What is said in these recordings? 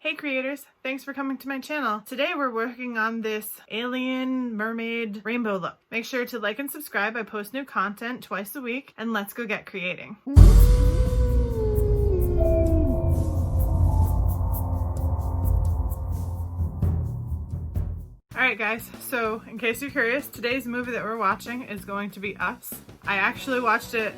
Hey creators, thanks for coming to my channel. Today we're working on this Alien Mermaid rainbow look. Make sure to like and subscribe. I post new content twice a week, and let's go get creating. Alright guys, so in case you're curious, today's movie that we're watching is going to be Us. I actually watched it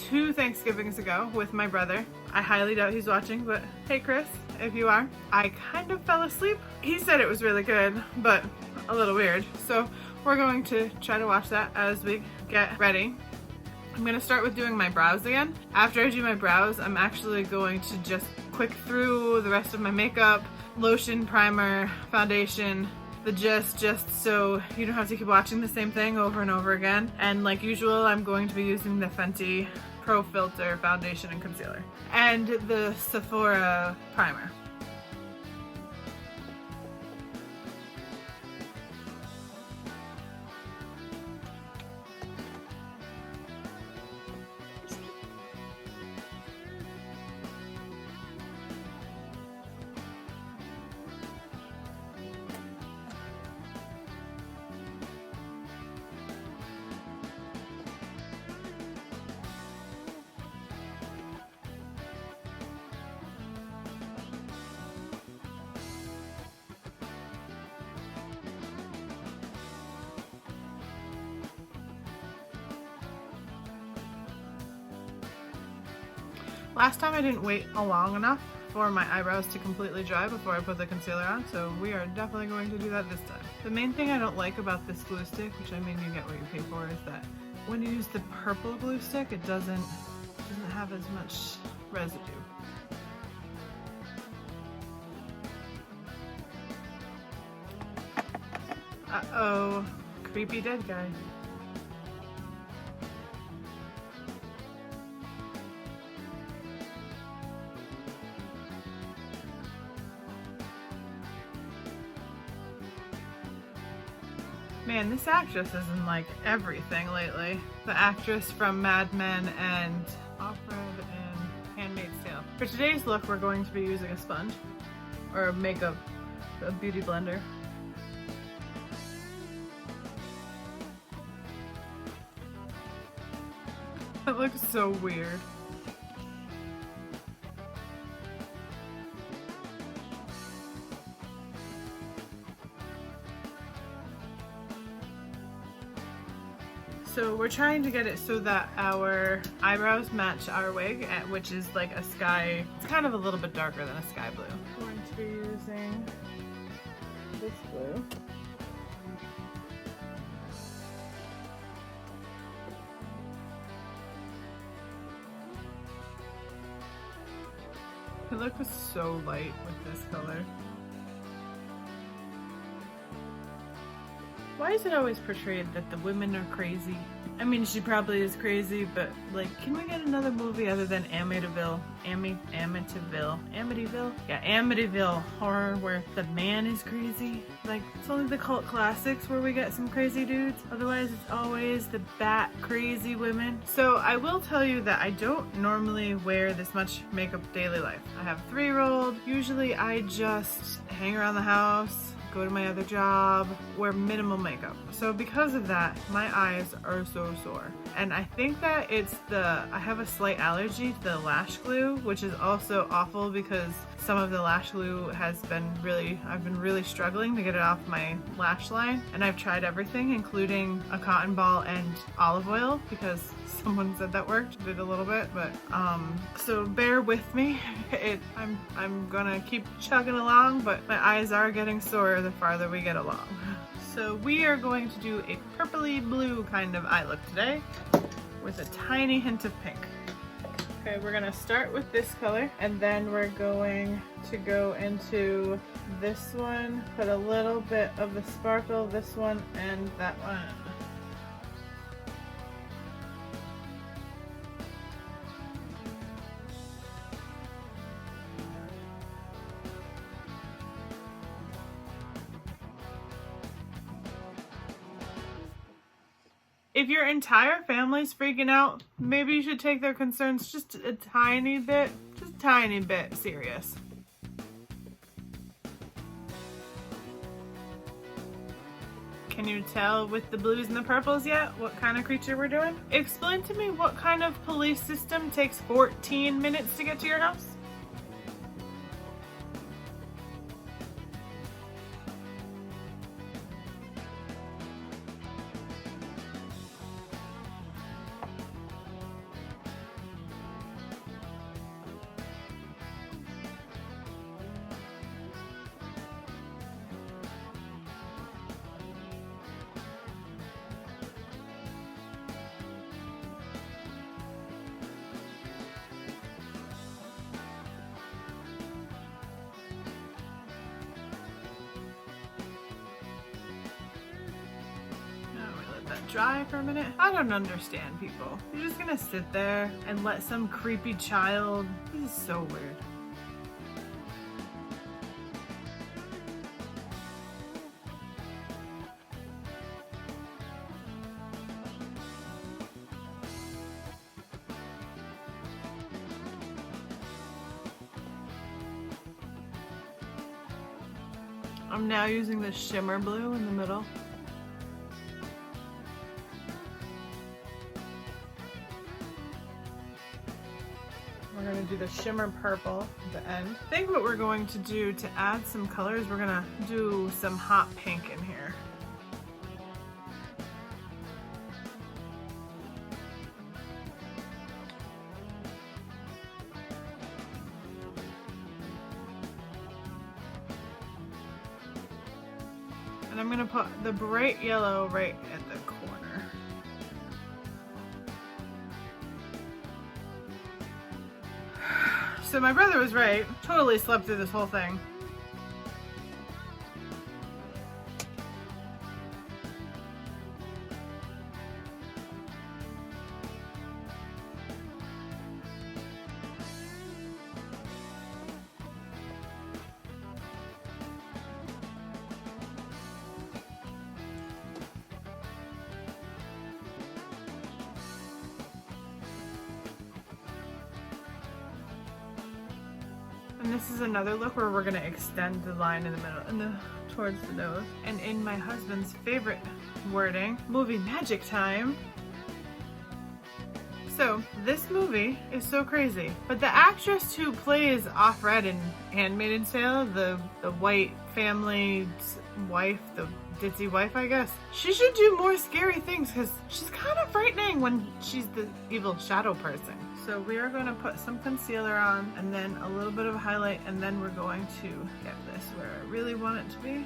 2 Thanksgivings ago with my brother. I highly doubt he's watching, but hey Chris, if you are. I kind of fell asleep. He said it was really good, but a little weird. So we're going to try to watch that as we get ready. I'm going to start with doing my brows again. After I do my brows, I'm actually going to just quick through the rest of my makeup, lotion, primer, foundation, the just so you don't have to keep watching the same thing over and over again. And like usual, I'm going to be using the Fenty Pro Filter foundation and concealer and the Sephora primer. Last time I didn't wait long enough for my eyebrows to completely dry before I put the concealer on, so we are definitely going to do that this time. The main thing I don't like about this glue stick, which I mean you get what you pay for, is that when you use the purple glue stick, it doesn't have as much residue. Uh-oh, creepy dead guy. Man, this actress is in like everything lately. The actress from Mad Men and Off-Road and Handmaid's Tale. For today's look, we're going to be using a sponge or a beauty blender. That looks so weird. So we're trying to get it so that our eyebrows match our wig, which is like a sky, it's kind of a little bit darker than a sky blue. I'm going to be using this blue. It looks so light with this color. Why is it always portrayed that the women are crazy? I mean, she probably is crazy, but like, can we get another movie other than Amityville? Amityville? Yeah, Amityville horror where the man is crazy. Like, it's only the cult classics where we get some crazy dudes. Otherwise, it's always the bat crazy women. So I will tell you that I don't normally wear this much makeup daily life. I have a 3-year-old. Usually I just hang around the house, go to my other job, wear minimal makeup. So because of that, my eyes are so sore. And I think that it's I have a slight allergy to the lash glue, which is also awful because some of the lash glue I've been really struggling to get it off my lash line. And I've tried everything, including a cotton ball and olive oil, because someone said that worked. Did a little bit, but so bear with me. I'm gonna keep chugging along, but my eyes are getting sore the farther we get along. So we are going to do a purpley blue kind of eye look today with a tiny hint of pink. Okay, we're gonna start with this color, and then we're going to go into this one, put a little bit of the sparkle, this one and that one. If your entire family's freaking out, maybe you should take their concerns just a tiny bit serious. Can you tell with the blues and the purples yet what kind of creature we're doing? Explain to me what kind of police system takes 14 minutes to get to your house? Dry for a minute. I don't understand people. You're just gonna sit there and let some creepy child. This is so weird. I'm now using the shimmer blue in the middle. We're going to do the shimmer purple at the end. I think what we're going to do to add some colors, we're going to do some hot pink in here. And I'm going to put the bright yellow right at the corner. So my brother was right. Totally slept through this whole thing. And this is another look where we're gonna extend the line in the middle and towards the nose. And in my husband's favorite wording, movie magic time. So this movie is so crazy, but the actress who plays Offred in Handmaid's Tale, the white family's wife, the ditzy wife, I guess, she should do more scary things because she's kind of frightening when she's the evil shadow person. So we are going to put some concealer on and then a little bit of a highlight, and then we're going to get this where I really want it to be.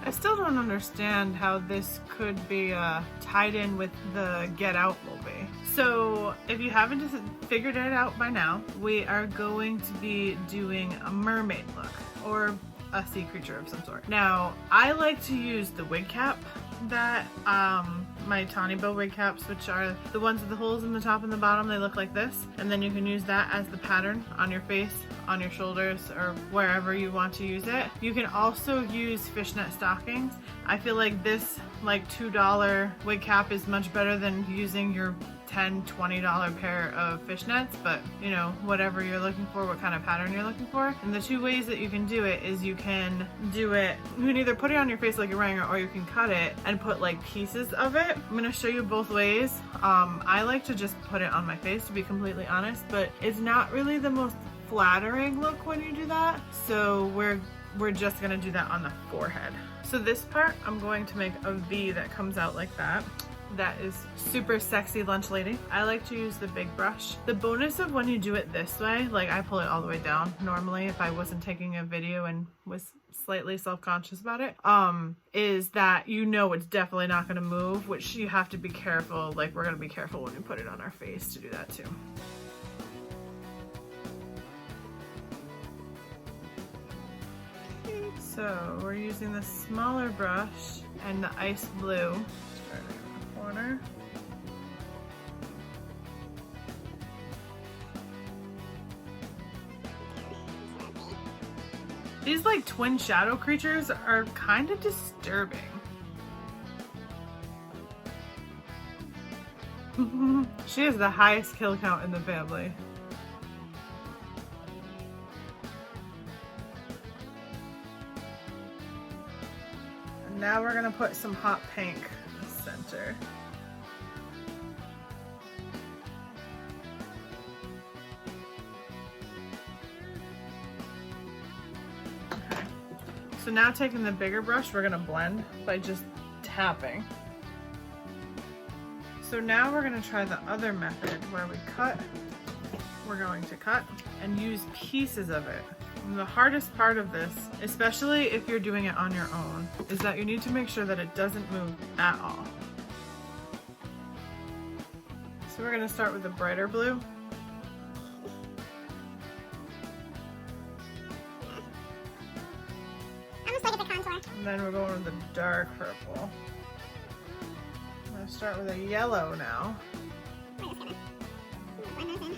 I still don't understand how this could be tied in with the Get Out movie. So if you haven't figured it out by now, we are going to be doing a mermaid look or a sea creature of some sort. Now, I like to use the wig cap that my Tawny Bow wig caps, which are the ones with the holes in the top and the bottom. They look like this, and then you can use that as the pattern on your face, on your shoulders, or wherever you want to use it. You can also use fishnet stockings. I feel like this like $2 wig cap is much better than using your $10, $20 pair of fishnets, but you know, whatever you're looking for, what kind of pattern you're looking for. And the two ways that you can do it is you can either put it on your face like you're wearing it, or you can cut it and put like pieces of it. I'm gonna show you both ways. I like to just put it on my face, to be completely honest, but it's not really the most flattering look when you do that. So we're just gonna do that on the forehead. So this part, I'm going to make a V that comes out like that. That is super sexy lunch lady. I like to use the big brush. The bonus of when you do it this way, like I pull it all the way down normally if I wasn't taking a video and was slightly self-conscious about it, is that you know it's definitely not gonna move, which you have to be careful. Like we're gonna be careful when we put it on our face to do that too. So we're using the smaller brush and the ice blue. Start in the corner. These like twin shadow creatures are kind of disturbing. She has the highest kill count in the family. And now we're gonna put some hot pink in the center. Okay. So now taking the bigger brush, we're gonna blend by just tapping. So now we're going to try the other method where we cut. We're going to cut and use pieces of it. And the hardest part of this, especially if you're doing it on your own, is that you need to make sure that it doesn't move at all. So we're going to start with the brighter blue. Almost like it's a contour. And then we're going with the dark purple. I'm going to start with a yellow now. We're just gonna blend those in.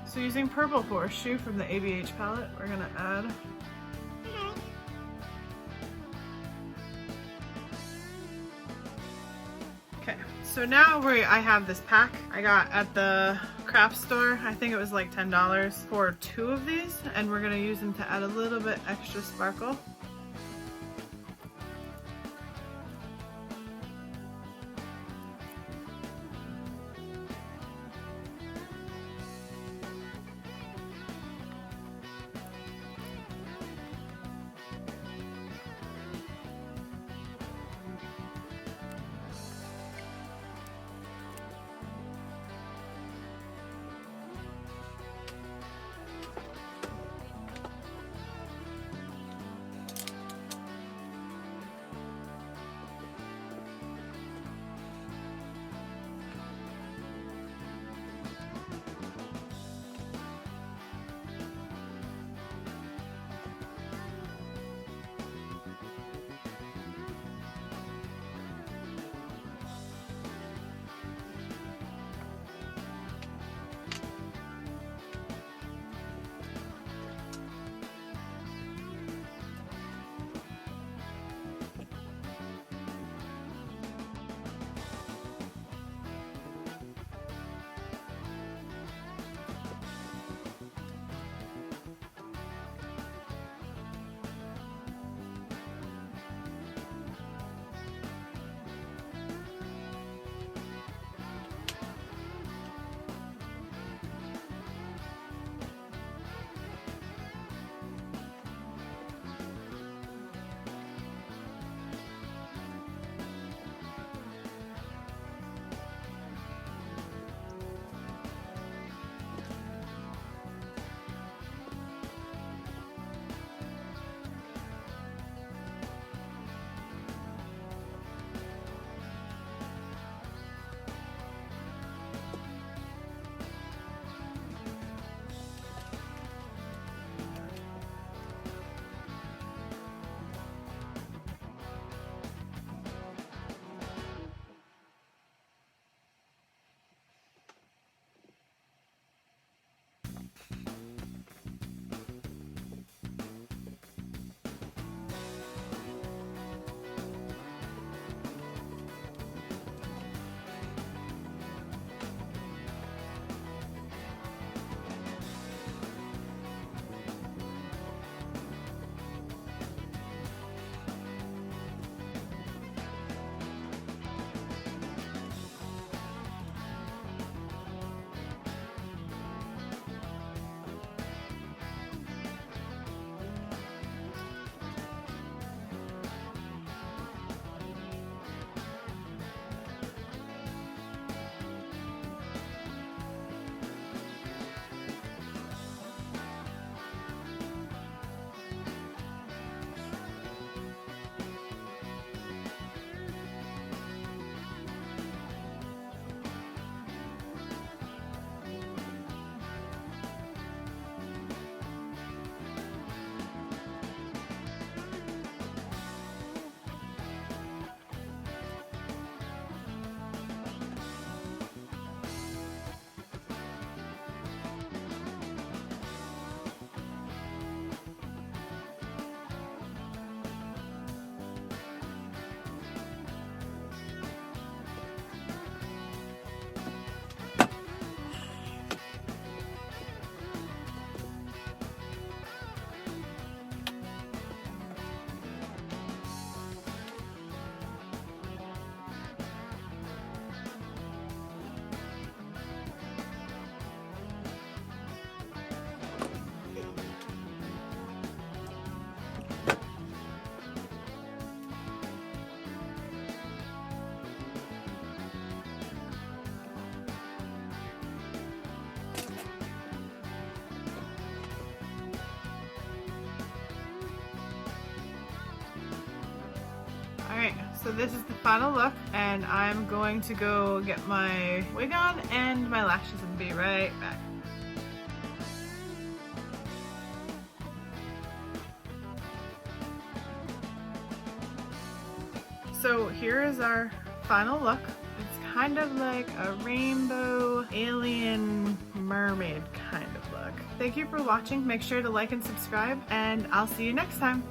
So using Purple Horseshoe from the ABH palette, we're going to add okay. So now I have this pack I got at the craft store. I think it was like $10 for 2 of these, and we're going to use them to add a little bit extra sparkle. So this is the final look, and I'm going to go get my wig on and my lashes and be right back. So here is our final look. It's kind of like a rainbow alien mermaid kind of look. Thank you for watching. Make sure to like and subscribe, and I'll see you next time.